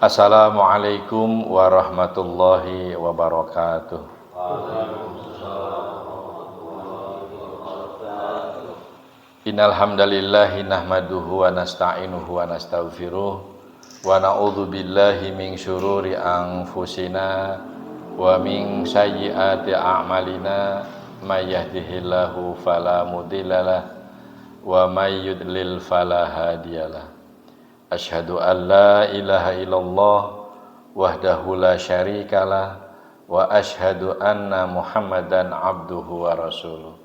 Assalamualaikum warahmatullahi wabarakatuh. Innal hamdalillahi nahmaduhu wa nasta'inuhu wa nastaghfiruh wa na'udzu billahi min syururi anfusina wa min sayyiati a'malina may yahdihillahu fala mudhillalah wa may yudlil fala hadiyalah. Asyhadu an la ilaha illallah wahdahu la syarikalah wa asyhadu anna Muhammadan abduhu wa rasuluh.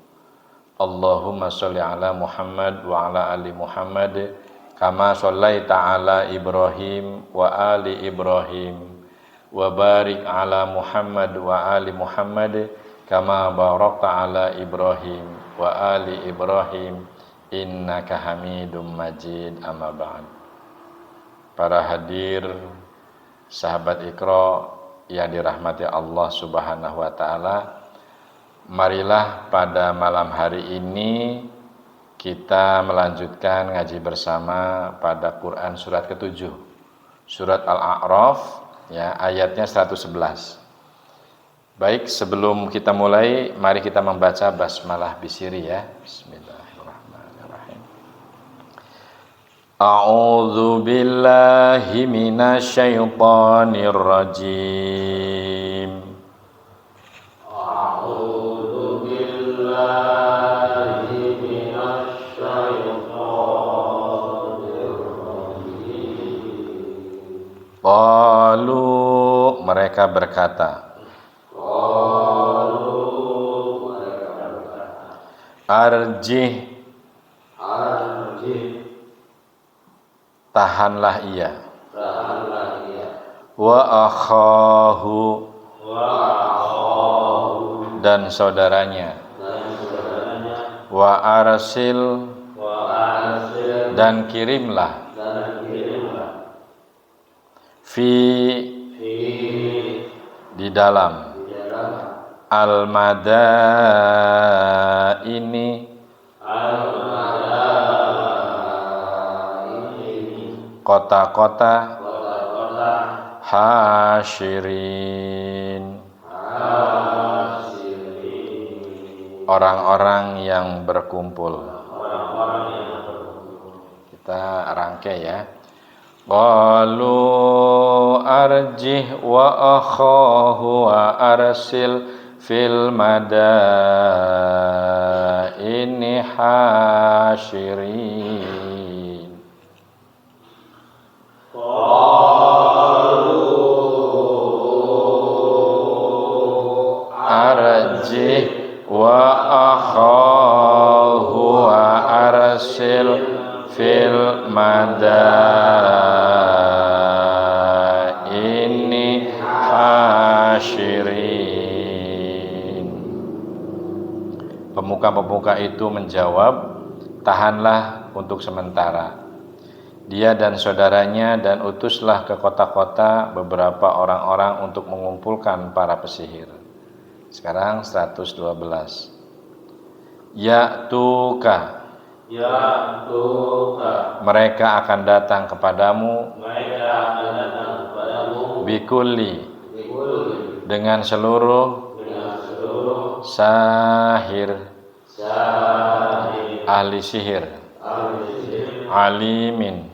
Allahumma sholli ala Muhammad wa ala ali Muhammad kama shallaita ala Ibrahim wa ali Ibrahim wa barik ala Muhammad wa ali Muhammad kama barakta ala Ibrahim wa ali Ibrahim innaka Hamidum Majid. Amma ba'd. Para hadir sahabat Iqra yang dirahmati Allah Subhanahu wa taala, marilah pada malam hari ini kita melanjutkan ngaji bersama pada Quran surat ke-7, surat Al-A'raf ya, ayatnya 111. Baik, sebelum kita mulai, mari kita membaca basmalah bisiri ya. Bismillahirrahmanirrahim. A'udzu billahi minasy syaithanir rajim. A'udzu billahi minasy syaithanir rajim. Qalu, mereka berkata. Arjih, tahanlah ia. Wa akhahu, dan saudaranya. Wa arsil, dan kirimlah. Fi, di dalam. Al-madaini, kota-kota. Hasyirin, orang-orang yang berkumpul. Kita rangkai ya. Qalu arjih wa akhahu wa arsil fil madaini hasyirin. Arjih wa akhahu wa arsil fil madaini hasyirin. Pemuka-pemuka itu menjawab, tahanlah untuk sementara dia dan saudaranya, dan utuslah ke kota-kota beberapa orang-orang untuk mengumpulkan para pesihir. Sekarang 112. Ya'tuka, mereka akan datang kepadamu. Bikulli, dengan seluruh. Sahir, ahli sihir. Alimin,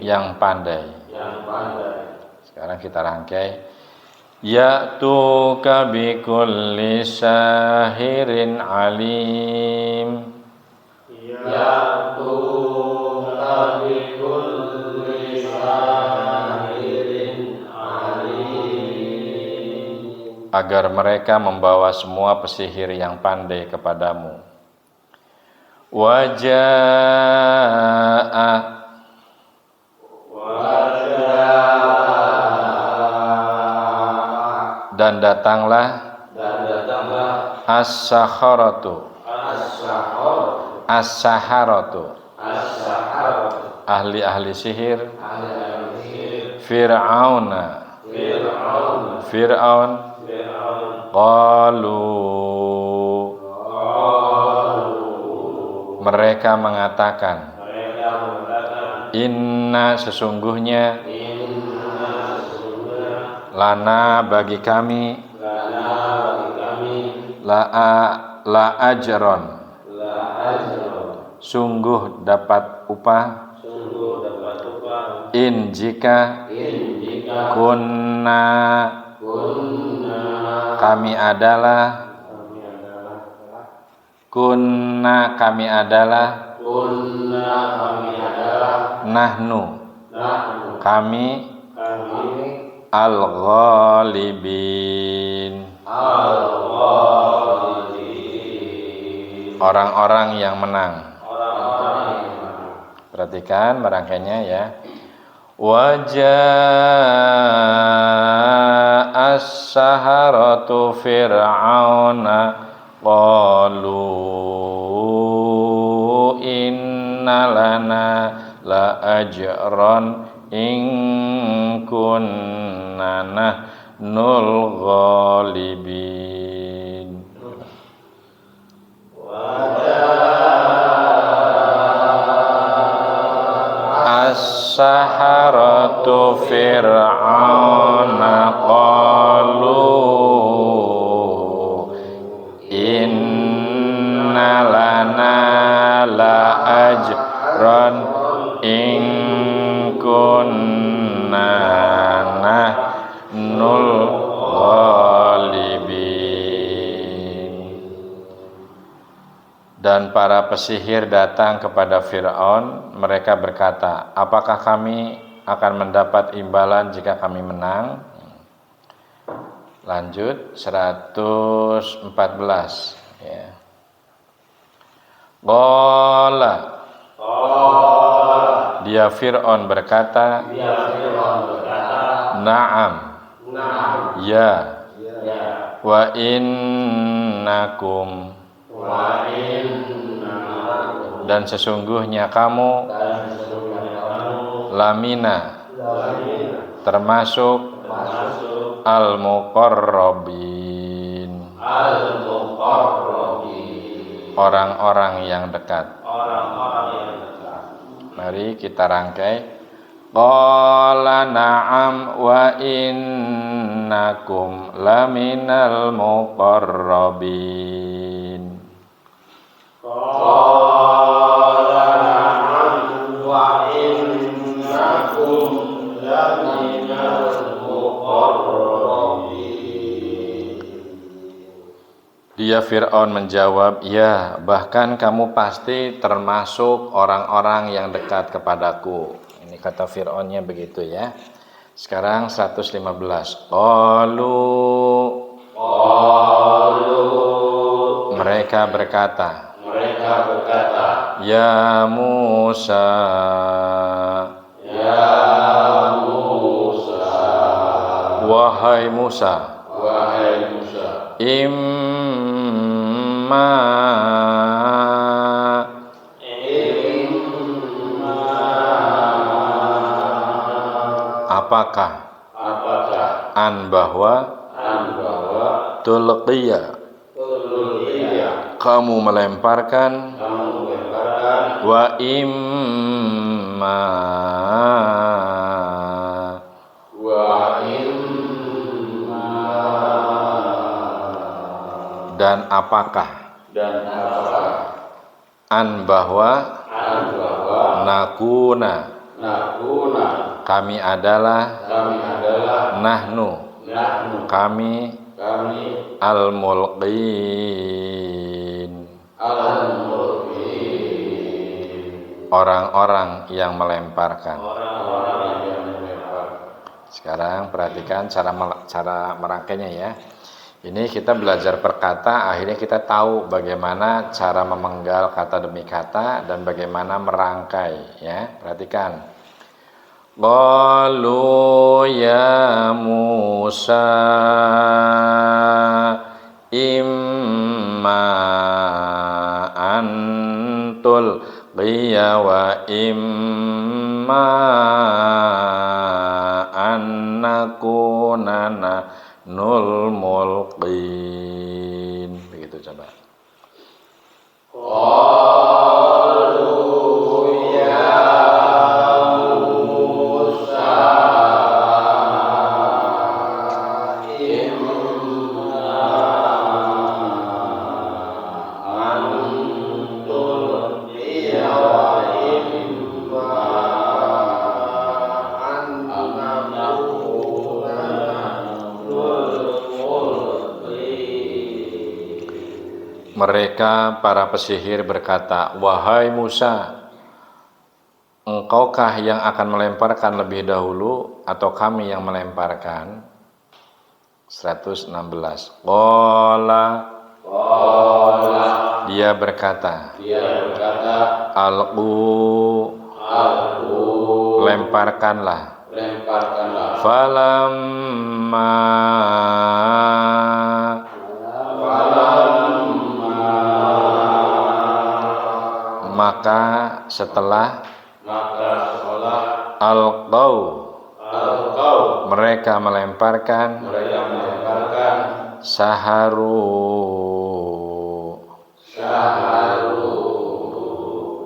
yang pandai. Sekarang kita rangkai. Ya'tuka bikulli sahirin alim. Ya'tuka bikulli sahirin alim. Agar mereka membawa semua pesihir yang pandai kepadamu. Waja'a, dan datanglah as-saharatu, ahli-ahli sihir. Fir'aun, qalu, mereka mengatakan, inna, sesungguhnya, lana bagi kami la ajron sungguh dapat upah in jika kunna kami adalah nahnu kami al-ghalibin orang-orang yang menang. Perhatikan merangkainya ya. Wajaa as-saharatu fir'auna qalu inna lana la ajran in kunna nahnul ghalibin. As-saharatu fir'auna qalu inna lana la ajran in kunna nahnul ghalibin. Dan para pesihir datang kepada Fir'aun, mereka berkata, apakah kami akan mendapat imbalan jika kami menang? Lanjut 114 ya. Qala dia Fir'aun berkata na'am ya wa innakum dan sesungguhnya kamu lamina termasuk al-muqarrabin orang-orang yang dekat. Mari kita rangkai. Qala na'am wa innakum laminal muqarrabin. Qala na'am wa innakum laminal muqarrabin. Dia Fir'aun menjawab, ya, bahkan kamu pasti termasuk orang-orang yang dekat kepadaku. Ini kata Fir'aunnya begitu ya. Sekarang 115. Qalu mereka berkata ya Musa wahai Musa imma apakah an bahwa tulqiya kamu melemparkan wa imma dan apakah an bahwa nakuna kami adalah nahnu kami al-mulqin orang-orang yang melemparkan. Sekarang perhatikan cara merangkainya ya. Ini kita belajar per kata, akhirnya kita tahu bagaimana cara memenggal kata demi kata dan bagaimana merangkai ya. Perhatikan. Qalu ya Musa imma antul qiya wa imma annakuna nul mulqin. Begitu coba. Mereka para pesihir berkata, "Wahai Musa, engkaukah yang akan melemparkan lebih dahulu atau kami yang melemparkan?" 116. Qala, dia berkata, Alqu, lemparkanlah. Falamma, maka setelah alqau, mereka melemparkan, saharu,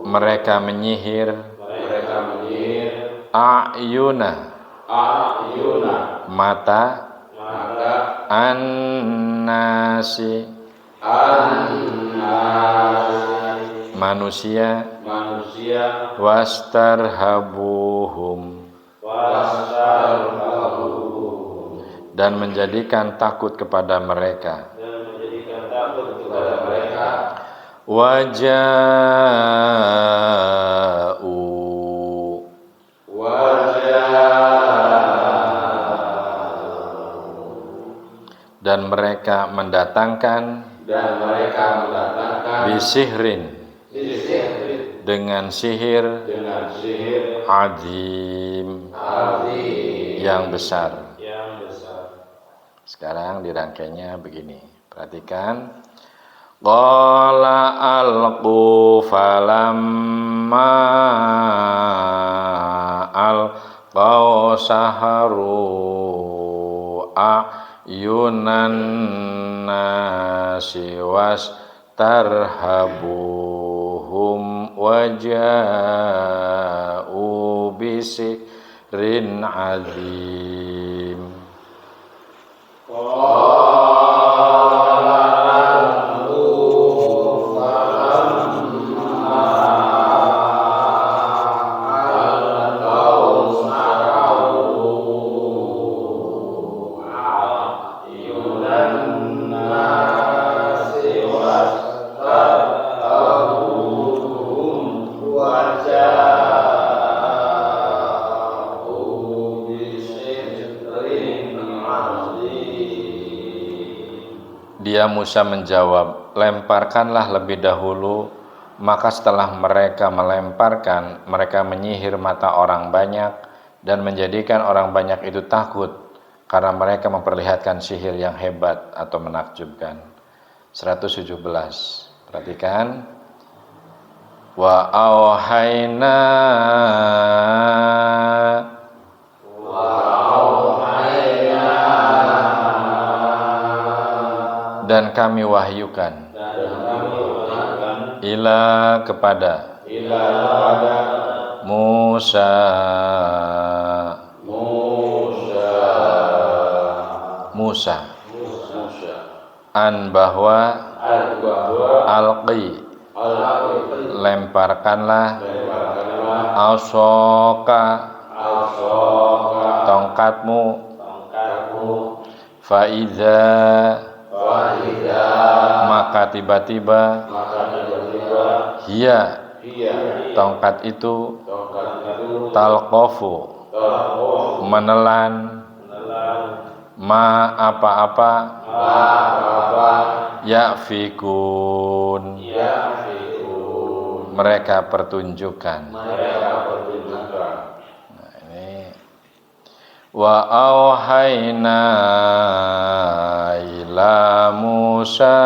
mereka menyihir, a'yuna, mata, annasi, manusia, wastarhabuhum, dan menjadikan takut kepada mereka. Waja'u, dan mereka mendatangkan, bisihrin, dengan sihir, azim, yang besar. Sekarang dirangkainya begini, perhatikan. Qala alqu falamma alqaw saharu a'yunan nasi wastarhabuhum waja'u bisihrin azim. Dia Musa menjawab, lemparkanlah lebih dahulu. Maka setelah mereka melemparkan, mereka menyihir mata orang banyak dan menjadikan orang banyak itu takut karena mereka memperlihatkan sihir yang hebat atau menakjubkan. 117. Perhatikan. Wa auhayna, dan kami wahyukan, ila kepada, Musa, an bahwa, alqi, lemparkanlah, asoka, tongkatmu, faiza, maka tiba-tiba, hiya, tongkat itu, talqafu, menelan, ma apa-apa, ya'fikun, mereka pertunjukkan. Nah, ini wa auhayna ila Musa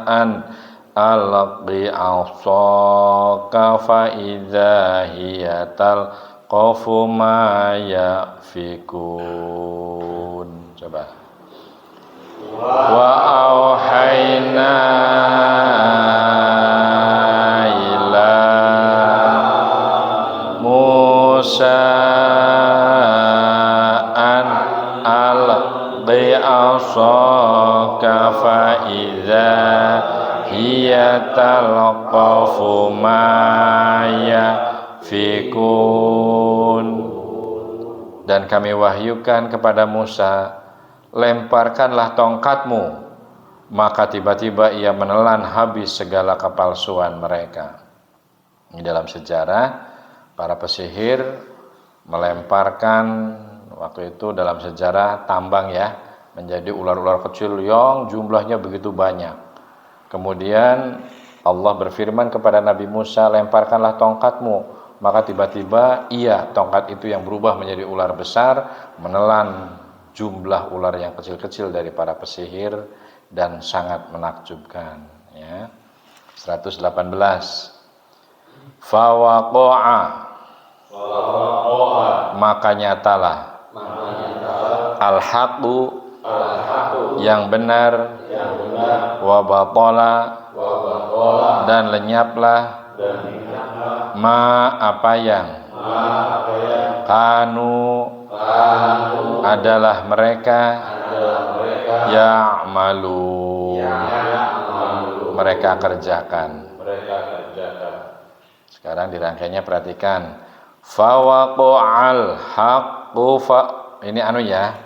an alqi asaka fa idza hiya talqafu ma yafikun. Coba. Wa auhayna ila Musa an alqi asaka fa idza hiya talqafu ma yafikun. Dan kami wahyukan kepada Musa, lemparkanlah tongkatmu, maka tiba-tiba ia menelan habis segala kepalsuan mereka. Ini dalam sejarah para pesihir melemparkan waktu itu dalam sejarah tambang ya, menjadi ular-ular kecil yang jumlahnya begitu banyak. Kemudian Allah berfirman kepada Nabi Musa, lemparkanlah tongkatmu. Maka tiba-tiba tongkat itu yang berubah menjadi ular besar, menelan jumlah ular yang kecil-kecil dari para pesihir dan sangat menakjubkan ya. 118. Fawaqa'a, maka nyatalah al-haqqu, yang benar, wa batala, dan lenyaplah ma apa yang kanu adalah mereka ya'malu mereka kerjakan. Sekarang dirangkainya perhatikan. Fawaqa'al haqqu fa, ini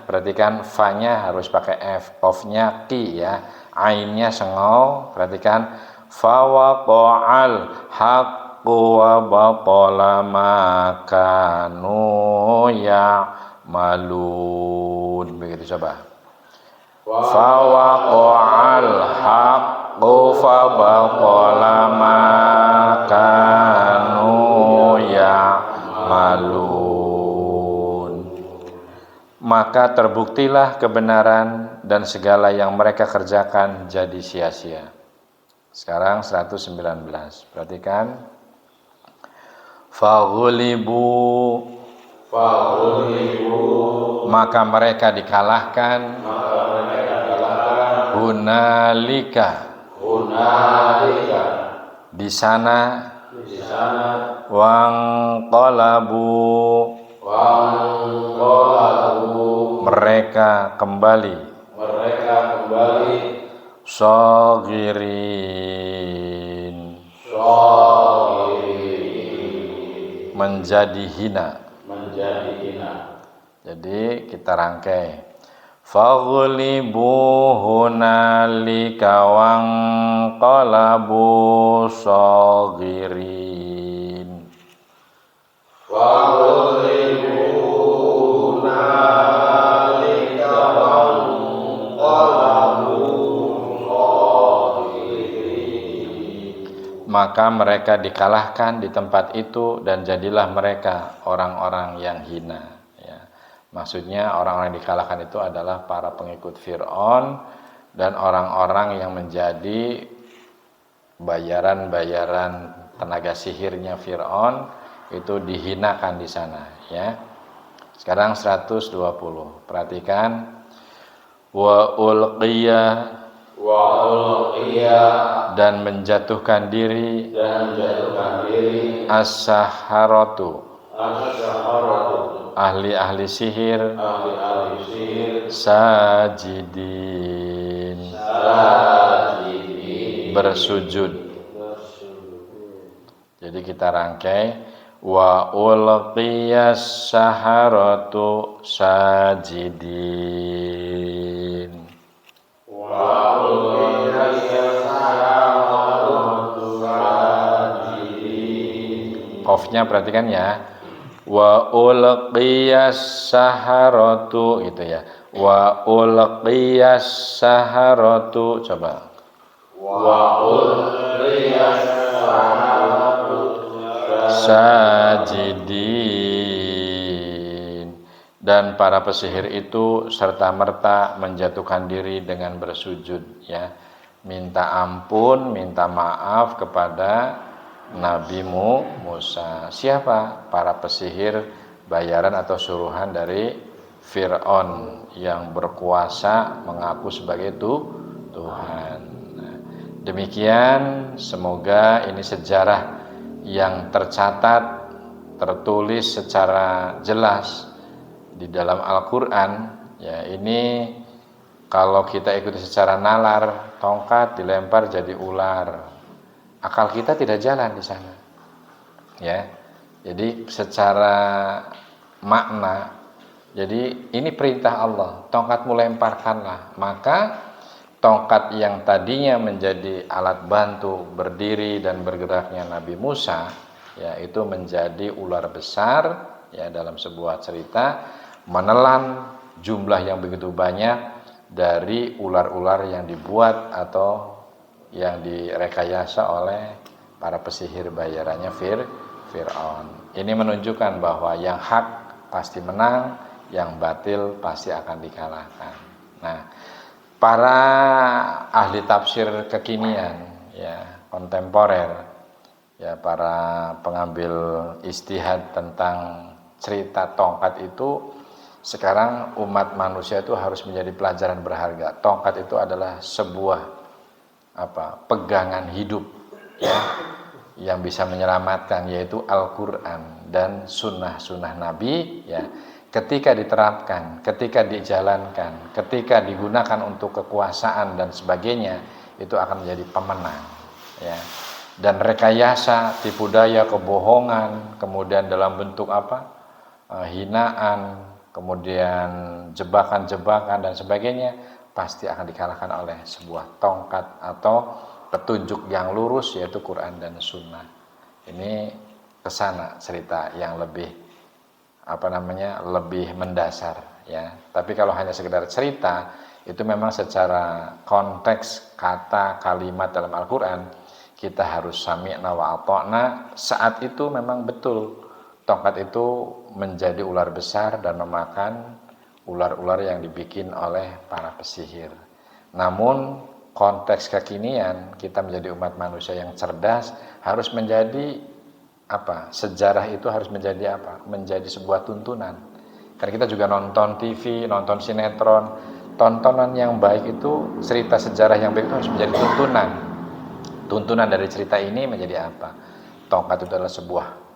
perhatikan fa-nya harus pakai f, of-nya ki ya, ainnya sengau, perhatikan fawaqa'al haqqu wa batala ma kanu ya'malun. Begitu coba. Fawaqa'al haqqu fa batala ma kanu ya'malun. Maka terbuktilah kebenaran dan segala yang mereka kerjakan jadi sia-sia. Sekarang 119. Perhatikan. Faghulibu, maka mereka dikalahkan. Hunalika, di sana. Wangqalabu, mereka kembali. Shagirin, menjadi hina. Jadi kita rangkai. Faghlibu hunalika wangqalabu shagirin. Faghlibu hunalika wangqalabu shagirin. Maka mereka dikalahkan di tempat itu dan jadilah mereka orang-orang yang hina. Maksudnya orang-orang yang dikalahkan itu adalah para pengikut Fir'aun dan orang-orang yang menjadi bayaran-bayaran tenaga sihirnya Fir'aun itu dihinakan di sana ya. Sekarang 120. Perhatikan. Wa ulqiya, dan menjatuhkan diri as-saharatu, ahli-ahli sihir, sajidin, bersujud. Jadi kita rangkai. Wa ulqiyas saharatu sajidin. Wa ulqiyas saharatu sajidin. Qafnya perhatikan ya. Wa ulqiyas saharatu, itu ya. Wa ulqiyas saharatu, coba. Wa ulqiyas saharatu sajidin. Dan para pesihir itu serta merta menjatuhkan diri dengan bersujud ya. Minta ampun, minta maaf kepada Nabi Musa. Siapa? Para pesihir bayaran atau suruhan dari Fir'aun yang berkuasa mengaku sebagai Tuhan. Nah, demikian, semoga ini sejarah yang tercatat, tertulis secara jelas di dalam Al-Quran ya. Ini kalau kita ikuti secara nalar, tongkat dilempar jadi ular. Akal kita tidak jalan di sana, ya. Jadi secara makna, jadi ini perintah Allah, tongkatmu lemparkanlah. Maka tongkat yang tadinya menjadi alat bantu berdiri dan bergeraknya Nabi Musa, ya, itu menjadi ular besar, ya, dalam sebuah cerita menelan jumlah yang begitu banyak dari ular-ular yang dibuat atau yang direkayasa oleh para pesihir bayarannya Fir'aun. Ini menunjukkan bahwa yang hak pasti menang, yang batil pasti akan dikalahkan. Nah, para ahli tafsir kekinian, ya, kontemporer, ya, para pengambil ijtihad tentang cerita tongkat itu, sekarang umat manusia itu harus menjadi pelajaran berharga. Tongkat itu adalah sebuah pegangan hidup, ya, yang bisa menyelamatkan, yaitu Al-Quran dan sunnah-sunnah Nabi, ya. Ketika diterapkan, ketika dijalankan, ketika digunakan untuk kekuasaan dan sebagainya, itu akan menjadi pemenang, ya. Dan rekayasa, tipu daya, kebohongan, kemudian dalam bentuk hinaan, kemudian jebakan-jebakan dan sebagainya, pasti akan dikalahkan oleh sebuah tongkat atau petunjuk yang lurus, yaitu Quran dan Sunnah. Ini kesana cerita yang lebih lebih mendasar, ya. Tapi kalau hanya sekedar cerita, itu memang secara konteks kata kalimat dalam Al-Quran, kita harus sami'na wa ata'na. Saat itu memang betul tongkat itu menjadi ular besar dan memakan ular-ular yang dibikin oleh para pesihir. Namun konteks kekinian, kita menjadi umat manusia yang cerdas, harus menjadi sejarah itu harus menjadi menjadi sebuah tuntunan. Karena kita juga nonton TV, nonton sinetron, tontonan yang baik itu, cerita sejarah yang baik itu harus menjadi tuntunan. Tuntunan dari cerita ini menjadi apa? Tongkat itu adalah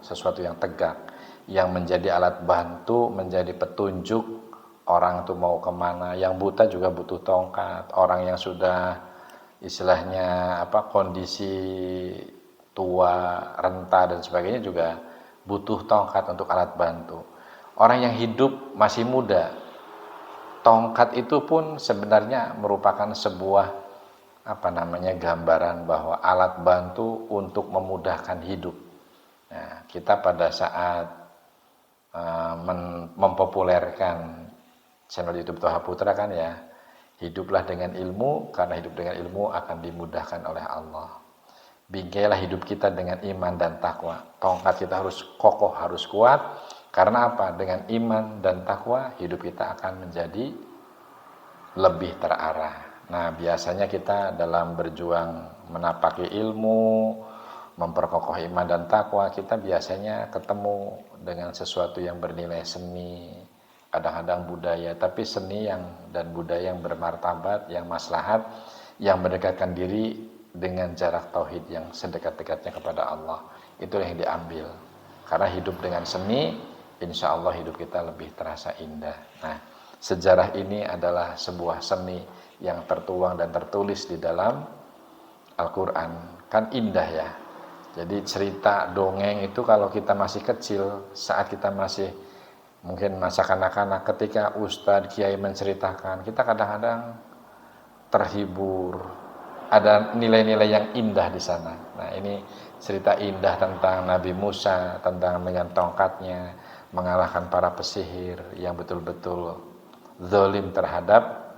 sesuatu yang tegak, yang menjadi alat bantu, menjadi petunjuk orang itu mau kemana. Yang buta juga butuh tongkat. Orang yang sudah istilahnya kondisi tua, renta dan sebagainya juga butuh tongkat untuk alat bantu. Orang yang hidup masih muda, tongkat itu pun sebenarnya merupakan sebuah gambaran bahwa alat bantu untuk memudahkan hidup. Nah, kita pada saat mempopulerkan channel YouTube Toha Putra kan, ya, hiduplah dengan ilmu, karena hidup dengan ilmu akan dimudahkan oleh Allah. Bingkailah hidup kita dengan iman dan takwa. Tongkat kita harus kokoh, harus kuat. Karena apa? Dengan iman dan takwa, hidup kita akan menjadi lebih terarah. Nah, biasanya kita dalam berjuang menapaki ilmu, memperkokoh iman dan takwa, kita biasanya ketemu dengan sesuatu yang bernilai seni, kadang-kadang budaya, tapi seni dan budaya yang bermartabat, yang maslahat, yang mendekatkan diri dengan jarak tauhid yang sedekat-dekatnya kepada Allah. Itulah yang diambil. Karena hidup dengan seni, insya Allah hidup kita lebih terasa indah. Nah, sejarah ini adalah sebuah seni yang tertuang dan tertulis di dalam Al-Quran. Kan indah, ya. Jadi cerita dongeng itu kalau kita masih kecil, saat kita masih mungkin masa kanak-kanak, ketika ustadz, kiai menceritakan, kita kadang-kadang terhibur, ada nilai-nilai yang indah di sana. Nah, ini cerita indah tentang Nabi Musa, tentang dengan tongkatnya mengalahkan para pesihir yang betul-betul zalim terhadap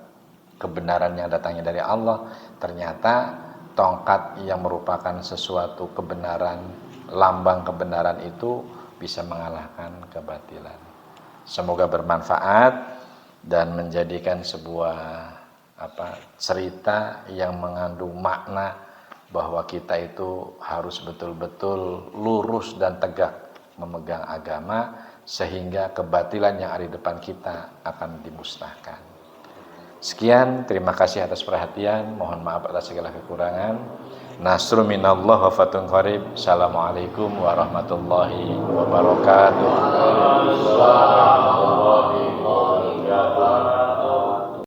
kebenaran yang datangnya dari Allah. Ternyata tongkat yang merupakan sesuatu kebenaran, lambang kebenaran itu bisa mengalahkan kebatilan. Semoga bermanfaat dan menjadikan sebuah cerita yang mengandung makna bahwa kita itu harus betul-betul lurus dan tegak memegang agama, sehingga kebatilan yang ada di depan kita akan dimusnahkan. Sekian, terima kasih atas perhatian, mohon maaf atas segala kekurangan. Nasrun minallah wa fatun qarib. Assalamualaikum warahmatullahi wabarakatuh.